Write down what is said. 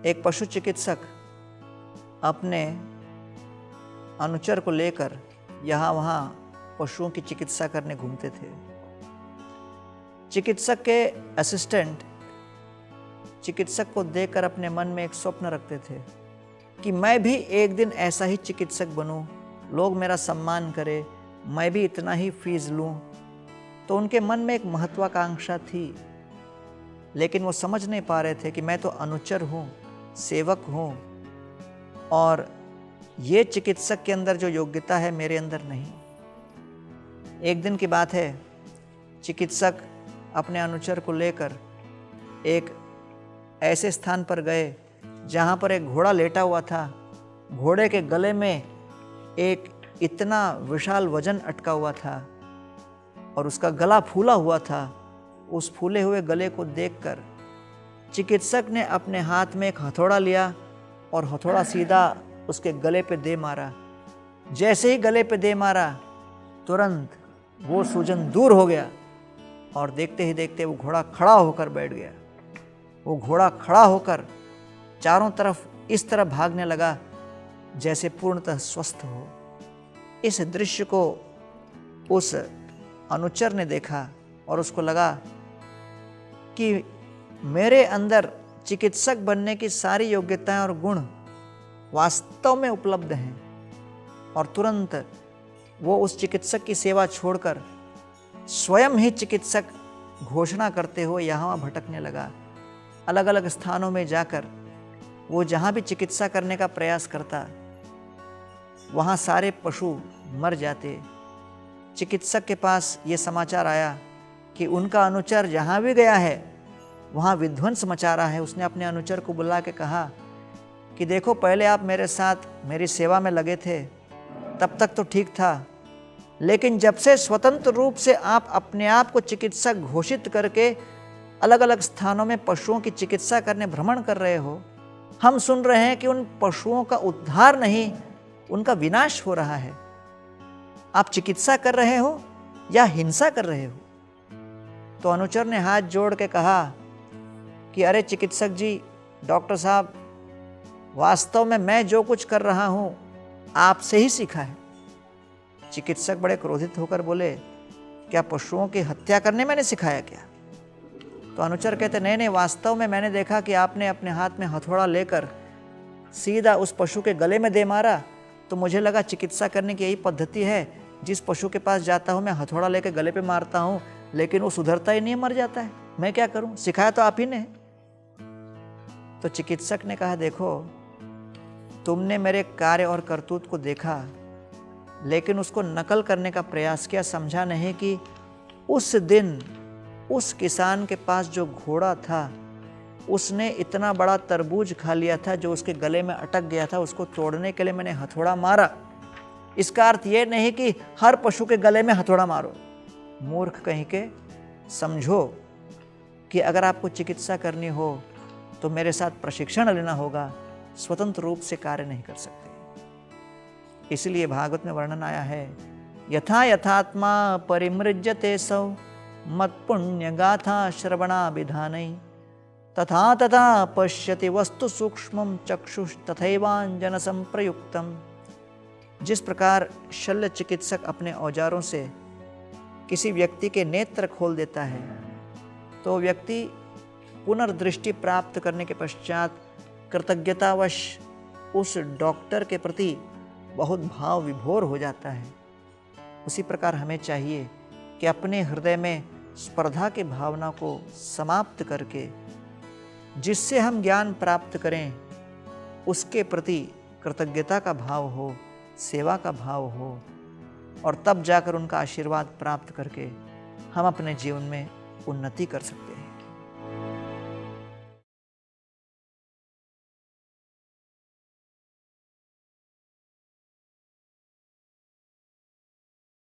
एक पशु चिकित्सक अपने अनुचर को लेकर यहाँ वहाँ पशुओं की चिकित्सा करने घूमते थे। चिकित्सक के असिस्टेंट चिकित्सक को देखकर अपने मन में एक स्वप्न रखते थे कि मैं भी एक दिन ऐसा ही चिकित्सक बनूं, लोग मेरा सम्मान करें, मैं भी इतना ही फीस लूं। तो उनके मन में एक महत्वाकांक्षा थी, लेकिन वो समझ नहीं पा रहे थे कि मैं तो अनुचर हूँ, सेवक हूँ, और ये चिकित्सक के अंदर जो योग्यता है मेरे अंदर नहीं। एक दिन की बात है, चिकित्सक अपने अनुचर को लेकर एक ऐसे स्थान पर गए जहाँ पर एक घोड़ा लेटा हुआ था। घोड़े के गले में एक इतना विशाल वजन अटका हुआ था और उसका गला फूला हुआ था। उस फूले हुए गले को देखकर चिकित्सक ने अपने हाथ में एक हथौड़ा लिया और हथौड़ा सीधा उसके गले पे दे मारा। जैसे ही गले पे दे मारा, तुरंत वो सूजन दूर हो गया और देखते ही देखते वो घोड़ा खड़ा होकर बैठ गया। वो घोड़ा खड़ा होकर चारों तरफ इस तरह भागने लगा जैसे पूर्णतः स्वस्थ हो। इस दृश्य को उस अनुचर ने देखा और उसको लगा कि मेरे अंदर चिकित्सक बनने की सारी योग्यताएं और गुण वास्तव में उपलब्ध हैं। और तुरंत वो उस चिकित्सक की सेवा छोड़कर स्वयं ही चिकित्सक घोषणा करते हुए यहाँ वहाँ भटकने लगा। अलग अलग स्थानों में जाकर वो जहाँ भी चिकित्सा करने का प्रयास करता, वहाँ सारे पशु मर जाते। चिकित्सक के पास ये समाचार आया कि उनका अनुचर जहाँ भी गया है वहाँ विध्वंस मचा रहा है। उसने अपने अनुचर को बुला के कहा कि देखो, पहले आप मेरे साथ मेरी सेवा में लगे थे, तब तक तो ठीक था, लेकिन जब से स्वतंत्र रूप से आप अपने आप को चिकित्सक घोषित करके अलग अलग स्थानों में पशुओं की चिकित्सा करने भ्रमण कर रहे हो, हम सुन रहे हैं कि उन पशुओं का उद्धार नहीं, उनका विनाश हो रहा है। आप चिकित्सा कर रहे हो या हिंसा कर रहे हो? तो अनुचर ने हाथ जोड़ के कहा कि अरे चिकित्सक जी, डॉक्टर साहब, वास्तव में मैं जो कुछ कर रहा हूं आपसे ही सीखा है। चिकित्सक बड़े क्रोधित होकर बोले, क्या पशुओं की हत्या करने मैंने सिखाया क्या? तो अनुचर कहते, नहीं नहीं, वास्तव में मैंने देखा कि आपने अपने हाथ में हथौड़ा लेकर सीधा उस पशु के गले में दे मारा, तो मुझे लगा चिकित्सा करने की यही पद्धति है। जिस पशु के पास जाता हूँ मैं हथौड़ा लेकर गले पे मारता हूँ, लेकिन वो सुधरता ही नहीं, मर जाता है। मैं क्या करूँ? सिखाया तो आप ही ने। तो चिकित्सक ने कहा, देखो, तुमने मेरे कार्य और करतूत को देखा, लेकिन उसको नकल करने का प्रयास किया। समझा नहीं कि उस दिन उस किसान के पास जो घोड़ा था, उसने इतना बड़ा तरबूज खा लिया था जो उसके गले में अटक गया था। उसको तोड़ने के लिए मैंने हथौड़ा मारा। इसका अर्थ ये नहीं कि हर पशु के गले में हथौड़ा मारो। मूर्ख कहीं के, समझो कि अगर आपको चिकित्सा करनी हो तो मेरे साथ प्रशिक्षण लेना होगा, स्वतंत्र रूप से कार्य नहीं कर सकते। इसलिए भागवत में वर्णन आया है, यथा यथात्मा परिमृज्यते सौ मत्पुण्य गाथा श्रवणा विधानै तथा तथा पश्यति वस्तु सूक्ष्मं चक्षुष तथैवांजन संप्रयुक्तम। जिस प्रकार शल्य चिकित्सक अपने औजारों से किसी व्यक्ति के नेत्र खोल देता है, तो व्यक्ति पुनर्दृष्टि प्राप्त करने के पश्चात कृतज्ञतावश उस डॉक्टर के प्रति बहुत भाव विभोर हो जाता है। उसी प्रकार हमें चाहिए कि अपने हृदय में स्पर्धा की भावना को समाप्त करके जिससे हम ज्ञान प्राप्त करें, उसके प्रति कृतज्ञता का भाव हो, सेवा का भाव हो, और तब जाकर उनका आशीर्वाद प्राप्त करके हम अपने जीवन में उन्नति कर सकते हैं।